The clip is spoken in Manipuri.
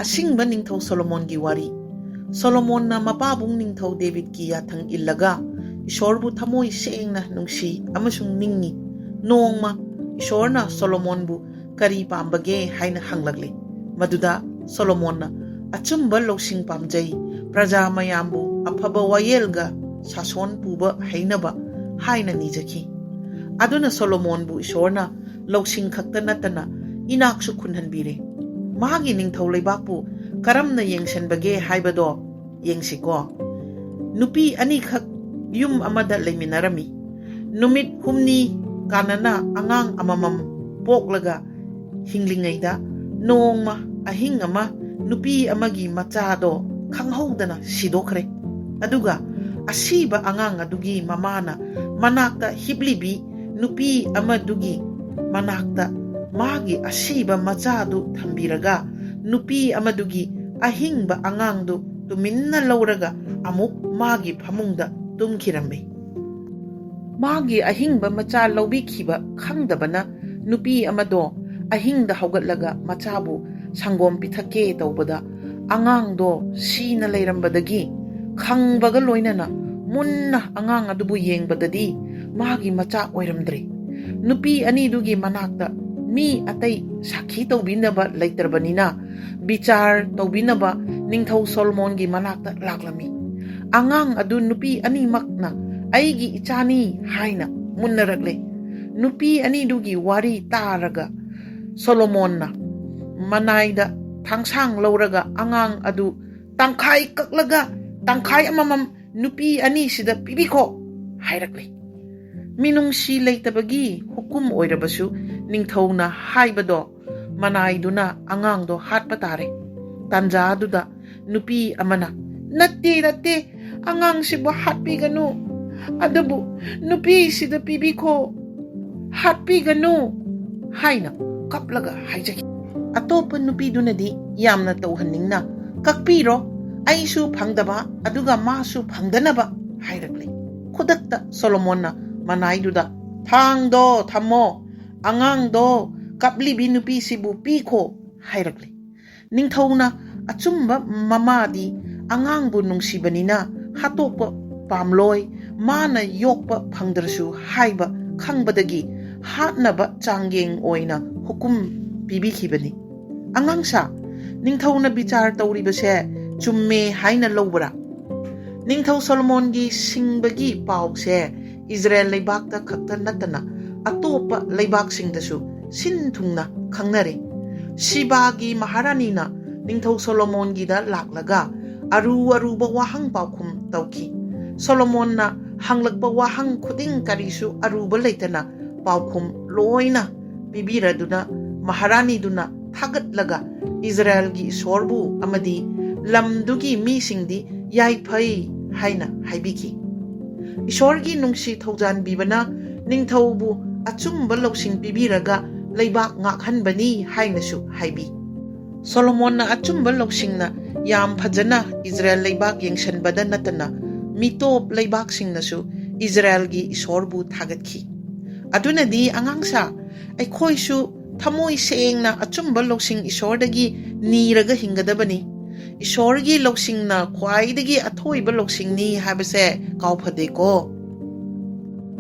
ꯑꯁꯤꯡꯕ ꯅꯤꯡꯊꯧ ꯁꯣꯂꯣꯃꯣꯟꯒꯤ ꯋꯥꯔꯤ ꯁꯣꯂꯣꯃꯣꯟꯅ ꯃꯄꯥꯕꯨꯡ ꯅꯤꯡꯊꯧ ꯗꯦꯕꯤꯗꯀꯤ ꯌꯥꯊꯪ ꯏꯜꯂꯒ ꯏꯁꯣꯔꯕꯨ ꯊꯃꯣꯏ ꯁꯦꯡꯅ ꯅꯨꯡꯁꯤ ꯑꯃꯁꯨꯡ ꯅꯤꯡꯉꯤ ꯅꯣꯡꯃ ꯏꯁꯣꯔꯅ ꯁꯣꯂꯣꯃꯣꯟꯕꯨ ꯀꯔꯤ ꯄꯥꯝꯕꯒꯦ ꯍꯥꯏꯅ ꯍꯪꯂꯛꯂꯤ ꯃꯗꯨꯗ ꯁꯣꯂꯣꯃꯣꯟꯅ ꯑꯆꯨꯝꯕ ꯂꯧꯁꯤꯡ ꯄꯥꯝꯖꯩ ꯄ꯭ꯔꯖꯥ ꯃꯌꯥꯝꯕꯨ ꯑꯐꯕ ꯋꯥꯌꯦꯜꯒ ꯁꯥꯁꯣꯟ ꯄꯨꯕ ꯍꯩꯅꯕ ꯍꯥꯏꯅ ꯅꯤꯖꯈꯤ ꯑꯗꯨꯅ ꯁꯣꯂꯣꯃꯣꯟꯕꯨ ꯏꯁꯣꯔꯅ ꯂꯧꯁꯤꯡ ꯈꯛꯇ ꯅꯠꯇꯅ ꯏꯅꯥꯛꯁꯨ ꯈꯨꯟꯍꯟꯕꯤꯔꯦ ꯃꯥꯒꯤ ꯅꯤꯡꯊꯧ ꯂꯩꯕꯥꯛꯄꯨ ꯀꯔꯝꯅ ꯌꯦꯡꯁꯟꯕꯒꯦ ꯍꯥꯏꯕꯗꯣ ꯌꯦꯡꯁꯤꯀꯣ ꯅꯨꯄꯤ ꯑꯅꯤꯈꯛ ꯌꯨꯝ ꯑꯃꯗ ꯂꯩꯃꯤꯟꯅꯔꯝꯃꯤ ꯅꯨꯃꯤꯠ ꯍꯨꯝꯅꯤ ꯀꯥꯟꯅꯅ ꯑꯉꯥꯡ ꯑꯃꯃꯝ ꯄꯣꯛꯂꯒ ꯍꯤꯡꯂꯤꯉꯩꯗ ꯅꯣꯡꯃ ꯑꯍꯤꯡ ꯑꯃ ꯅꯨꯄꯤ ꯑꯃꯒꯤ ꯃꯆꯥꯗꯣ ꯈꯪꯍꯧꯗꯅ ꯁꯤꯗꯣꯛꯈ꯭ꯔꯦ ꯑꯗꯨꯒ ꯑꯁꯤꯕ ꯑꯉꯥꯡ ꯑꯗꯨꯒꯤ ꯃꯃꯥꯅ ꯃꯅꯥꯛꯇ ꯍꯤꯞꯂꯤꯕꯤ ꯅꯨꯄꯤ ꯑꯃꯗꯨꯒꯤ ꯃꯅꯥꯛꯇ ꯃꯥꯒꯤ ꯑꯁꯤꯕ ꯃꯆꯥꯗꯨ ꯊꯝꯕꯤꯔꯒ ꯅꯨꯄꯤ ꯑꯃꯗꯨꯒꯤ ꯑꯍꯤꯡꯕ ꯑꯉꯥꯡꯗꯨ ꯇꯨꯃꯤꯟꯅ ꯂꯧꯔꯒ ꯑꯃꯨꯛ ꯃꯥꯒꯤ ꯐꯃꯨꯡꯗ ꯇꯨꯝꯈꯤꯔꯝꯃꯤ ꯃꯥꯒꯤ ꯑꯍꯤꯡꯕ ꯃꯆꯥ ꯂꯧꯕꯤꯈꯤꯕ ꯈꯪꯗꯕꯅ ꯅꯨꯄꯤ ꯑꯃꯗꯣ ꯑꯍꯤꯡꯗ ꯍꯧꯒꯠꯂꯒ ꯃꯆꯥꯕꯨ ꯁꯪꯒꯣꯝ ꯄꯤꯊꯛꯀꯦ ꯇꯧꯕꯗ ꯑꯉꯥꯡꯗꯣ ꯁꯤꯅ ꯂꯩꯔꯝꯕꯗꯒꯤ ꯈꯪꯕꯒ ꯂꯣꯏꯅꯅ ꯃꯨꯟꯅ ꯑꯉꯥꯡ ꯑꯗꯨꯕꯨ ꯌꯦꯡꯕꯗꯗꯤ ꯃꯥꯒꯤ ꯃꯆꯥ ꯑꯣꯏꯔꯝꯗ꯭ꯔꯦ ꯅꯨꯄꯤ ꯑꯅꯤꯗꯨꯒꯤ ꯃꯅꯥꯛꯇ ꯃꯤ ꯑꯇꯩ ꯁꯥꯈꯤ ꯇꯧꯕꯤꯅꯕ ꯂꯩꯇ꯭ꯔꯕꯅꯤꯅ ꯕꯤꯆꯥꯔ ꯇꯧꯕꯤꯅꯕ ꯅꯤꯡꯊꯧ ꯁꯣꯂꯣꯃꯣꯟꯒꯤ ꯃꯅꯥꯛꯇ ꯂꯥꯛꯂꯝꯃꯤ ꯑꯉꯥꯡ ꯑꯗꯨ ꯅꯨꯄꯤ ꯑꯅꯤꯃꯛꯅ ꯑꯩꯒꯤ ꯏꯆꯥꯅꯤ ꯍꯥꯏꯅ ꯃꯨꯟꯅꯔꯛꯂꯦ ꯅꯨꯄꯤ ꯑꯅꯤꯗꯨꯒꯤ ꯋꯥꯔꯤ ꯇꯥꯔꯒ ꯁꯣꯂꯣꯃꯣꯟꯅ ꯃꯅꯥꯏꯗ ꯊꯥꯡꯁꯥꯡ ꯂꯧꯔꯒ ꯑꯉꯥꯡ ꯑꯗꯨ ꯇꯪꯈꯥꯏ ꯀꯛꯂꯒ ꯇꯪꯈꯥꯏ ꯑꯃꯃꯝ ꯅꯨꯄꯤ ꯑꯅꯤꯁꯤꯗ ꯄꯤꯕꯤꯈꯣ ꯍꯥꯏꯔꯛꯂꯦ ꯃꯤꯅꯨꯡꯁꯤ ꯂꯩꯇꯕꯒꯤ ꯍꯨꯀꯨꯝ ꯑꯣꯏꯔꯕꯁꯨ ꯅꯤꯡꯊꯧꯅ ꯍꯥꯏꯕꯗꯣ ꯃꯅꯥꯏꯗꯨꯅ ꯑꯉꯥꯡꯗꯣ ꯍꯥꯠꯄ ꯇꯥꯔꯦ ꯇꯥꯟꯖꯥꯗꯨꯗ ꯅꯨꯄꯤ ꯑꯃꯅ ꯅꯠꯇꯦ ꯑꯉꯥꯡꯁꯤꯕꯨ ꯍꯥꯠꯄꯤꯒꯅꯨ ꯑꯗꯨꯕꯨ ꯅꯨꯄꯤꯁꯤꯗ ꯄꯤꯕꯤꯈꯣ ꯍꯥꯠꯄꯤꯒꯅꯨ ꯍꯥꯏꯅ ꯀꯞꯂꯒ ꯍꯥꯏꯖꯈꯤ ꯑꯇꯣꯞꯄ ꯅꯨꯄꯤꯗꯨꯅꯗꯤ ꯌꯥꯝꯅ ꯇꯧꯍꯟꯅꯤꯡꯅ ꯀꯛꯄꯤꯔꯣ ꯑꯩꯁꯨ ꯐꯪꯗꯕ ꯑꯗꯨꯒ ꯃꯥꯁꯨ ꯐꯪꯗꯅꯕ ꯍꯥꯏꯔꯛꯂꯦ ꯈꯨꯗꯛꯇ ꯁꯣꯂꯣꯃꯣꯟꯅ ꯃꯅꯥꯏꯗꯨꯗ ꯊꯥꯡꯗꯣ ꯊꯝꯃꯣ ꯑꯉꯥꯡꯗꯣ ꯀꯞꯂꯤꯕꯤ ꯅꯨꯄꯤꯁꯤꯕꯨ ꯄꯤꯈꯣ ꯍꯥꯏꯔꯛꯂꯦ ꯅꯤꯡꯊꯧꯅ ꯑꯆꯨꯝꯕ ꯃꯃꯥꯗꯤ ꯑꯉꯥꯡꯕꯨ ꯅꯨꯡꯁꯤꯕꯅꯤꯅ ꯍꯥꯠꯇꯣꯛꯄ ꯄꯥꯝꯂꯣꯏ ꯃꯥꯅ ꯌꯣꯛꯄ ꯐꯪꯗ꯭ꯔꯁꯨ ꯍꯥꯏꯕ ꯈꯪꯕꯗꯒꯤ ꯍꯥꯠꯅꯕ ꯆꯥꯡꯌꯦꯡ ꯑꯣꯏꯅ ꯍꯨꯀꯨꯝ ꯄꯤꯕꯤꯈꯤꯕꯅꯤ ꯑꯉꯥꯡꯁꯥ ꯅꯤꯡꯊꯧꯅ ꯕꯤꯆꯥꯔ ꯇꯧꯔꯤꯕꯁꯦ ꯆꯨꯝꯃꯦ ꯍꯥꯏꯅ ꯂꯧꯕ꯭ꯔꯥ ꯅꯤꯡꯊꯧ ꯁꯣꯂꯣꯃꯣꯟꯒꯤ ꯁꯤꯡꯕꯒꯤ ꯄꯥꯎꯁꯦ ꯏꯖꯔꯦꯜ ꯂꯩꯕꯥꯛꯇ ꯈꯛꯇ ꯅꯠꯇꯅ ꯑꯇꯣꯞꯄ ꯂꯩꯕꯥꯛꯁꯤꯡꯗꯁꯨ ꯁꯤꯟ ꯊꯨꯡꯅ ꯈꯪꯅꯔꯦ ꯁꯤꯕꯥꯒꯤ ꯃꯍꯥꯔꯥꯅꯤꯅ ꯅꯤꯡꯊꯧ ꯁꯣꯂꯣꯃꯣꯟꯒꯤꯗ ꯂꯥꯛꯂꯒ ꯑꯔꯨꯕ ꯋꯥꯍꯪ ꯄꯥꯎꯈꯨꯝ ꯇꯧꯈꯤ ꯁꯣꯂꯣꯃꯣꯟꯅ ꯍꯪꯂꯛꯄ ꯋꯥꯍꯪ ꯈꯨꯗꯤꯡ ꯀꯔꯤꯁꯨ ꯑꯔꯨꯕ ꯂꯩꯇꯅ ꯄꯥꯎꯈꯨꯝ ꯂꯣꯏꯅ ꯄꯤꯕꯤꯔꯗꯨꯅ ꯃꯍꯥꯔꯥꯅꯤꯗꯨꯅ ꯊꯥꯒꯠꯂꯒ ꯏꯖꯔꯦꯜꯒꯤ ꯏꯁꯣꯔꯕꯨ ꯑꯃꯗꯤ ꯂꯝꯗꯨꯒꯤ ꯃꯤꯁꯤꯡꯗꯤ ꯌꯥꯏꯐꯩ ꯍꯥꯏꯅ ꯍꯥꯏꯕꯤꯈꯤ ꯏꯁꯣꯔꯒꯤ ꯅꯨꯡꯁꯤ ꯊꯧꯖꯥꯟꯕꯤꯕꯅ ꯅꯤꯡꯊꯧꯕꯨ ꯑꯆꯨꯝꯕ ꯂꯧꯁꯤꯡ ꯄꯤꯕꯤꯔꯒ ꯂꯩꯕꯥꯛ ꯉꯥꯛꯍꯟꯕꯅꯤ ꯍꯥꯏꯅꯁꯨ ꯍꯥꯏꯕꯤ ꯁꯣꯂꯣꯃꯣꯟꯅ ꯑꯆꯨꯝꯕ ꯂꯧꯁꯤꯡꯅ ꯌꯥꯝ ꯐꯖꯅ ꯏꯖꯔꯦꯜ ꯂꯩꯕꯥꯛ ꯌꯦꯡꯁꯟꯕꯗ ꯅꯠꯇꯅ ꯃꯤꯇꯣꯞ ꯂꯩꯕꯥꯛꯁꯤꯡꯅꯁꯨ ꯏꯖꯔꯦꯜꯒꯤ ꯏꯁꯣꯔꯕꯨ ꯊꯥꯒꯠꯈꯤ ꯑꯗꯨꯅꯗꯤ ꯑꯉꯥꯡꯁꯥ ꯑꯩꯈꯣꯏꯁꯨ ꯊꯃꯣꯏ ꯁꯦꯡꯅ ꯑꯆꯨꯝꯕ ꯂꯧꯁꯤꯡ ꯏꯁꯣꯔꯗꯒꯤ ꯅꯤꯔꯒ ꯍꯤꯡꯒꯗꯕꯅꯤ ꯏꯁꯣꯔꯒꯤ ꯂꯧꯁꯤꯡꯅ ꯈ꯭ꯋꯥꯏꯗꯒꯤ ꯑꯊꯣꯏꯕ ꯂꯧꯁꯤꯡꯅꯤ ꯍꯥꯏꯕꯁꯦ ꯀꯥꯎꯐꯗꯦꯀꯣ